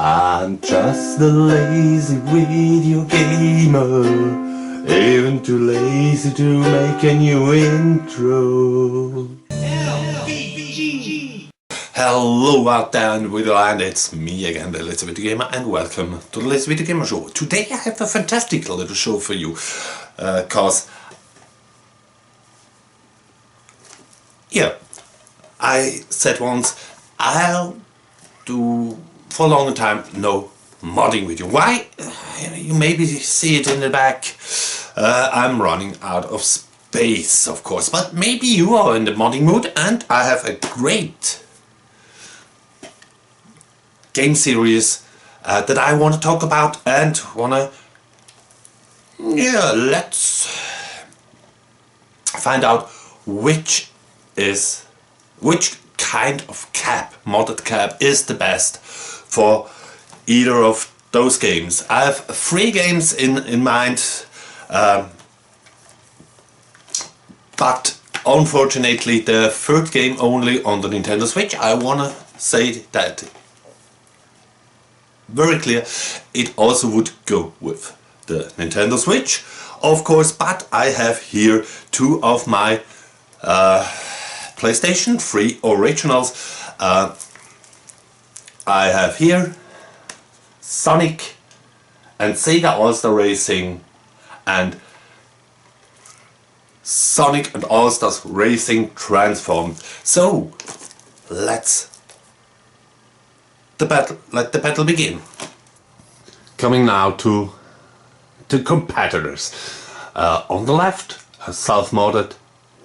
I'm just a lazy video gamer, even too lazy to make a new intro. Hello out there in the video land, it's me again, the Lazy Video Gamer, and welcome to the Lazy Video Gamer Show. Today I have a fantastic little show for you, cause I said once I'll do for a long time no modding video. Why? You maybe see it in the back. I'm running out of space, of course, but maybe you are in the modding mood, and I have a great game series that I want to talk about and let's find out which kind of modded cap is the best for either of those games. I have 3 games in mind, but unfortunately the third game only on the Nintendo Switch. I wanna say that very clear, it also would go with the Nintendo Switch, of course, but I have here 2 of my PlayStation 3 originals. I have here Sonic and Sega All-Star Racing and Sonic and All-Stars Racing Transformed. So let the battle begin. Coming now to the competitors. On the left, a self-modded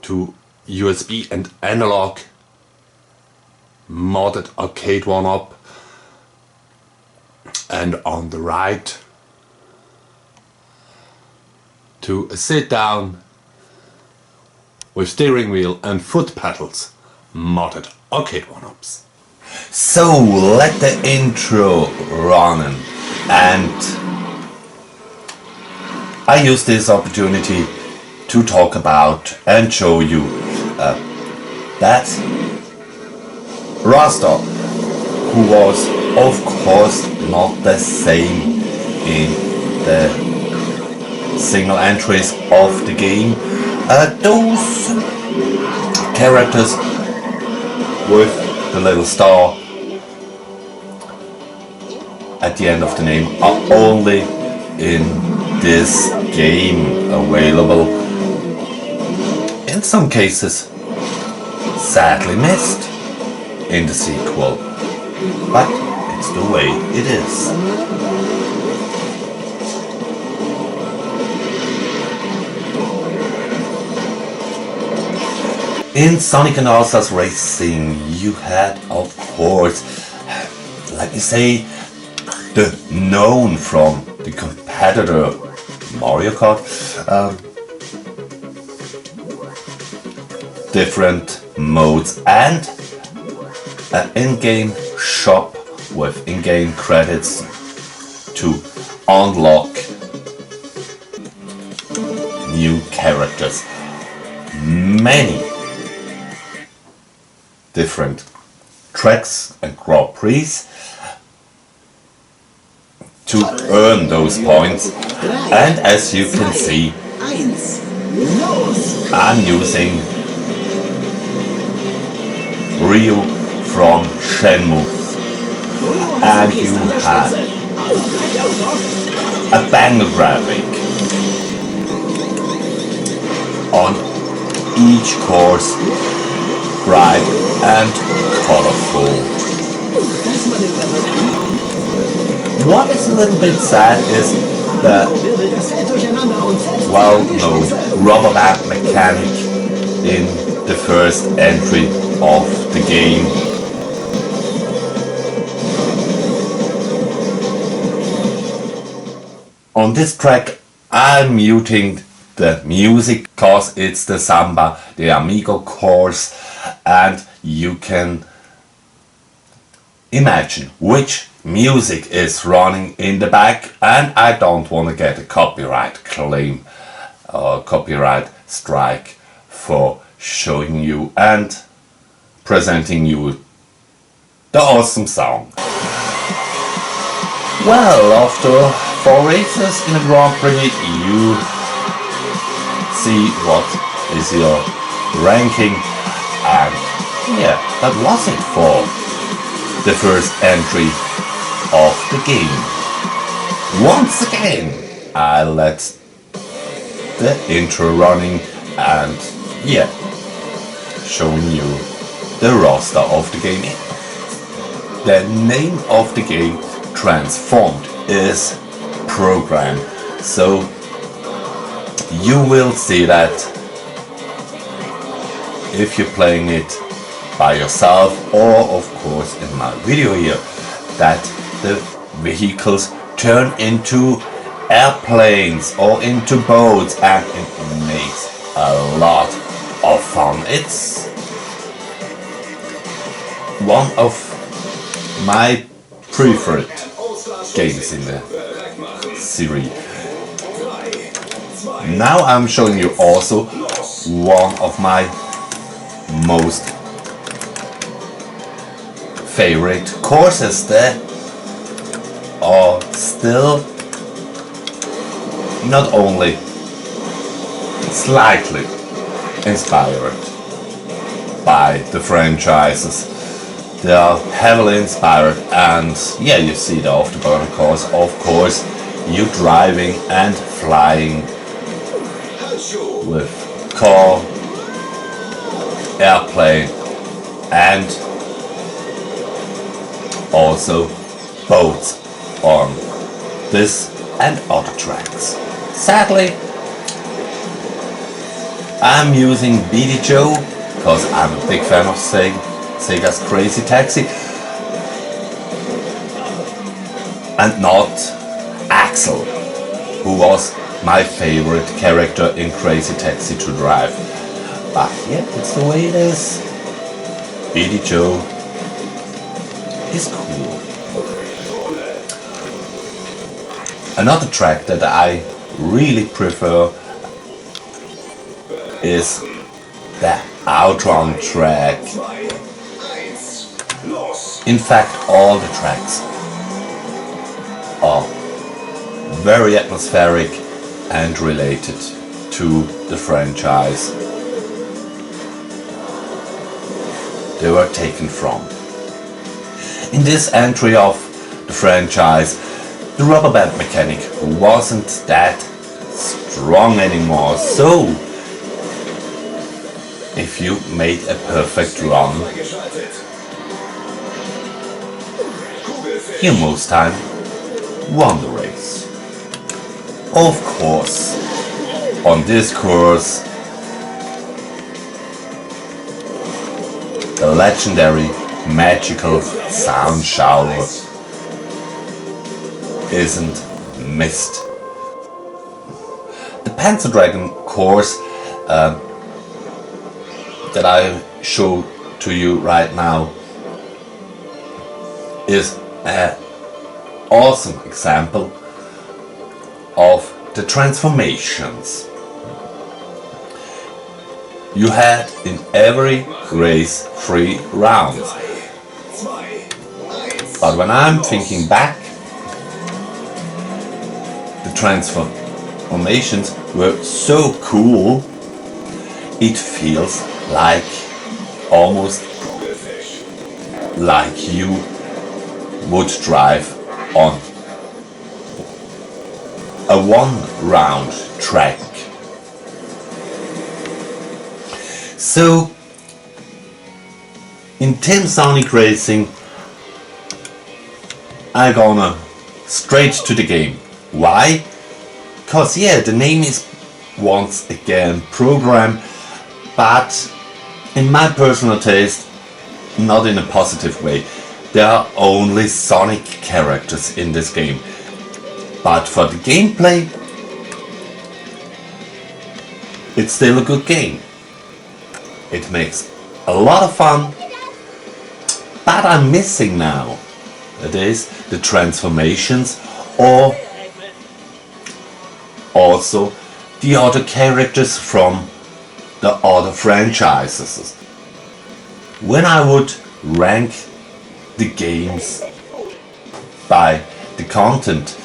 to USB and analog modded arcade 1-up, and on the right to a sit down with steering wheel and foot pedals modded arcade 1-ups. So let the intro run, and I use this opportunity to talk about and show you that Rasta, who was of course not the same in the single entries of the game. Those characters with the little star at the end of the name are only in this game available. In some cases sadly missed in the sequel, but it's the way it is. In Sonic and All-Stars Racing you had, of course, let me say, the known from the competitor Mario Kart, different modes and an in-game shop with in-game credits to unlock new characters. Many different tracks and Grand Prix to earn those points, and as you can see, I'm using Ryu from Shenmue, and you have a banger graphic on each course, bright and colorful. What is a little bit sad is the well-known rubber band mechanic in the first entry of the game. On this track I'm muting the music cause it's the Samba de Amigo course, and you can imagine which music is running in the back, and I don't want to get a copyright claim or copyright strike for showing you and presenting you the awesome song. Well, after 4 races in a Grand Prix, you see what is your ranking, and yeah, that was it for the first entry of the game. Once again, I let the intro running and yeah, showing you the roster of the game. The name of the game transformed is program, so you will see that if you're playing it by yourself, or of course in my video here, that the vehicles turn into airplanes or into boats, and it makes a lot of fun. It's one of my preferred games in the series. Now I'm showing you also one of my most favorite courses that are still not only slightly inspired by the franchises, they are heavily inspired, and yeah, you see the afterburner course, of course, you driving and flying with car, airplane, and also boats on this and other tracks. Sadly, I'm using BD Joe because I'm a big fan of Sega's Crazy Taxi, and not Axel, who was my favorite character in Crazy Taxi to drive. But yeah, it's the way it is. BD Joe is cool. Another track that I really prefer is the Outrun track. In fact, all the tracks are very atmospheric and related to the franchise they were taken from. In this entry of the franchise, the rubber band mechanic wasn't that strong anymore, so if you made a perfect run, you most time won the race. Of course, on this course, the legendary magical sound shower isn't missed. The Panzer Dragon course that I show to you right now is an awesome example of the transformations you had in every race 3 rounds. But when I'm thinking back, the transformations were so cool, it feels like almost like you would drive on a 1 round track. So in Team Sonic Racing, I'm gonna straight to the game. Why? Cause yeah, the name is once again program, but in my personal taste, not in a positive way. There are only Sonic characters in this game. But for the gameplay, it's still a good game. It makes a lot of fun, but I'm missing now. That is the transformations, or also the other characters from the other franchises. When I would rank the games by the content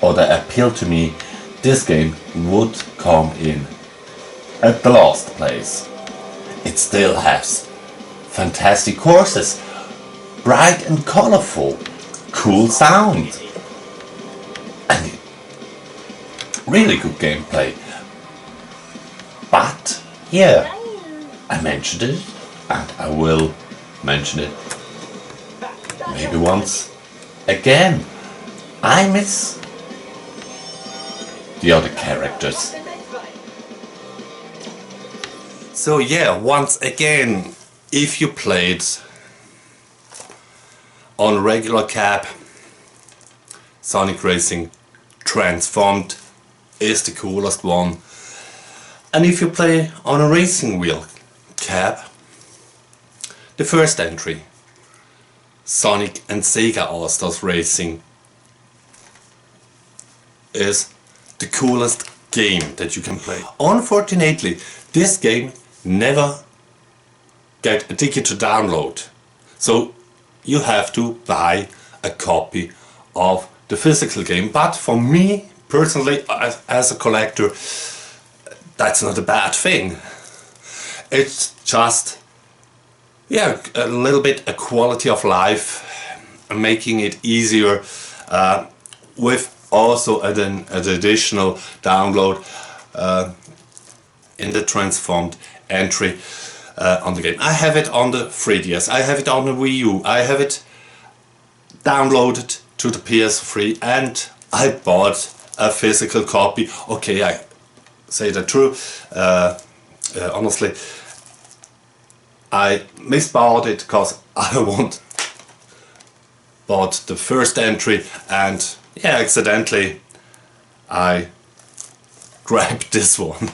or the appeal to me, this game would come in at the last place. It still has fantastic courses, bright and colorful, cool sound, and really good gameplay. But yeah, I mentioned it, and I will mention it maybe once again. I miss the other characters. So yeah, once again, if you played on regular cab, Sonic Racing Transformed is the coolest one. And if you play on a racing wheel cab, the first entry, Sonic and Sega All-Stars Racing, is the coolest game that you can play. Unfortunately, this game never get a ticket to download, so you have to buy a copy of the physical game. But for me personally, as a collector, that's not a bad thing. It's just, yeah, a little bit a quality of life, making it easier with also an additional download in the transformed entry on the game. I have it on the 3DS, I have it on the Wii U, I have it downloaded to the PS3, and I bought a physical copy. Okay, I say that true. Honestly, I misbought it because I bought the first entry, and yeah, accidentally I grabbed this one.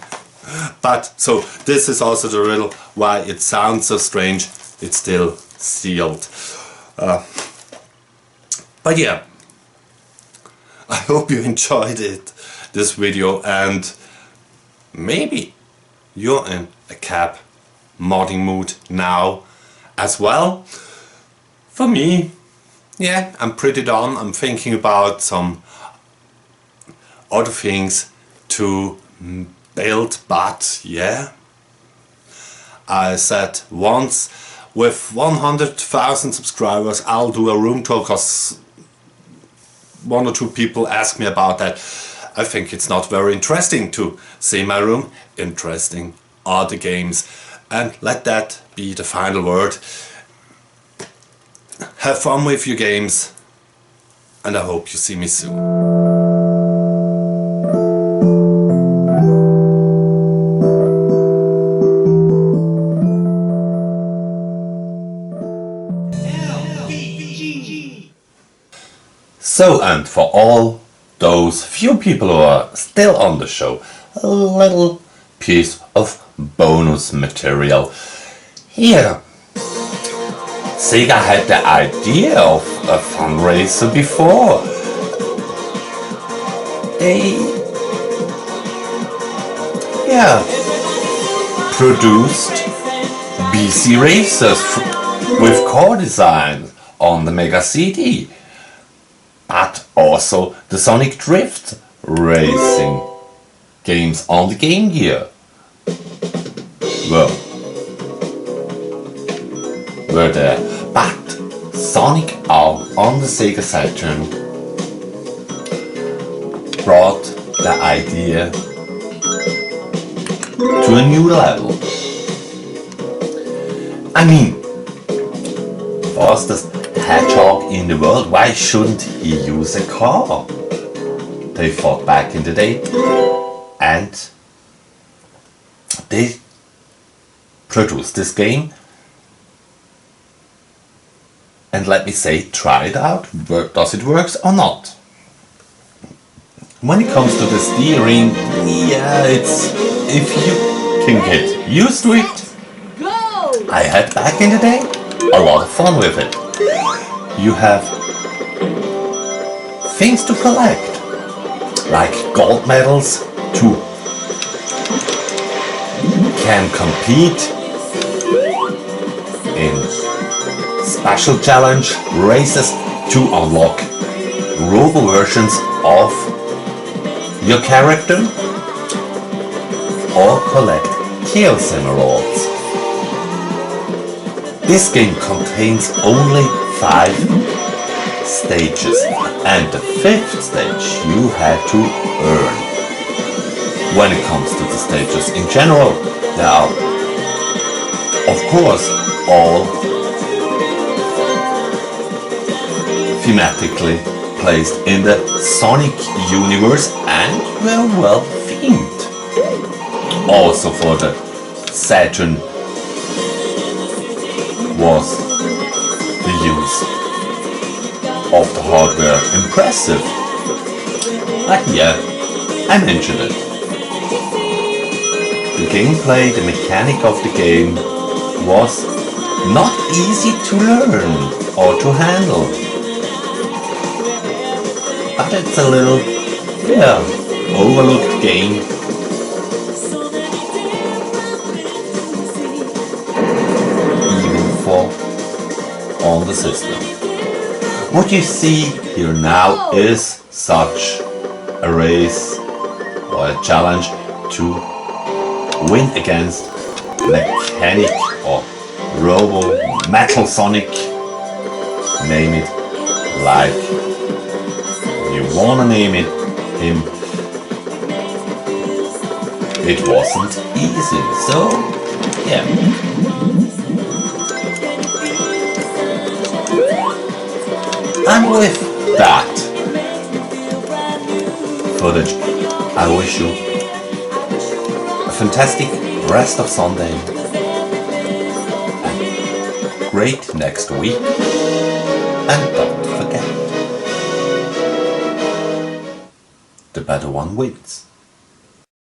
But so this is also the riddle why it sounds so strange. It's still sealed. But yeah, I hope you enjoyed this video, and maybe you're in a cab modding mood now as well. For me, yeah, I'm pretty done. I'm thinking about some other things to build, but yeah, I said once with 100,000 subscribers I'll do a room tour, because one or two people ask me about that. I think it's not very interesting to see my room. Interesting are the games, and let that be the final word. Have fun with your games, and I hope you see me soon. So, and for all those few people who are still on the show, a little piece of bonus material. Here, Sega had the idea of a fundraiser before. They, yeah, produced BC Racers with car design on the Mega CD. But also the Sonic Drift racing games on the Game Gear. Well, were there, but Sonic on the Sega Saturn brought the idea to a new level. I mean, fastest hedgehog in the world, why shouldn't he use a car? They thought back in the day, and they produced this game, and let me say, try it out. Does it work or not? When it comes to the steering, yeah, it's, if you can get used to it. I had back in the day a lot of fun with it. You have things to collect, like gold medals to can compete in special challenge races to unlock robo versions of your character or collect Chaos Emeralds. This game contains only 5 stages, and the 5th stage you had to earn. When it comes to the stages in general, they are of course all thematically placed in the Sonic universe and were well themed. Also for the Saturn was the use of the hardware impressive. And yeah, I mentioned it. The gameplay, the mechanic of the game was not easy to learn or to handle. But it's a little, overlooked game. Even for on the system. What you see here now is such a race or a challenge to win against Mechanic or Robo Metal Sonic, name it like you wanna name it him. It wasn't easy, so yeah. And with that footage, I wish you a fantastic rest of Sunday, a great next week, and don't forget, the better one wins.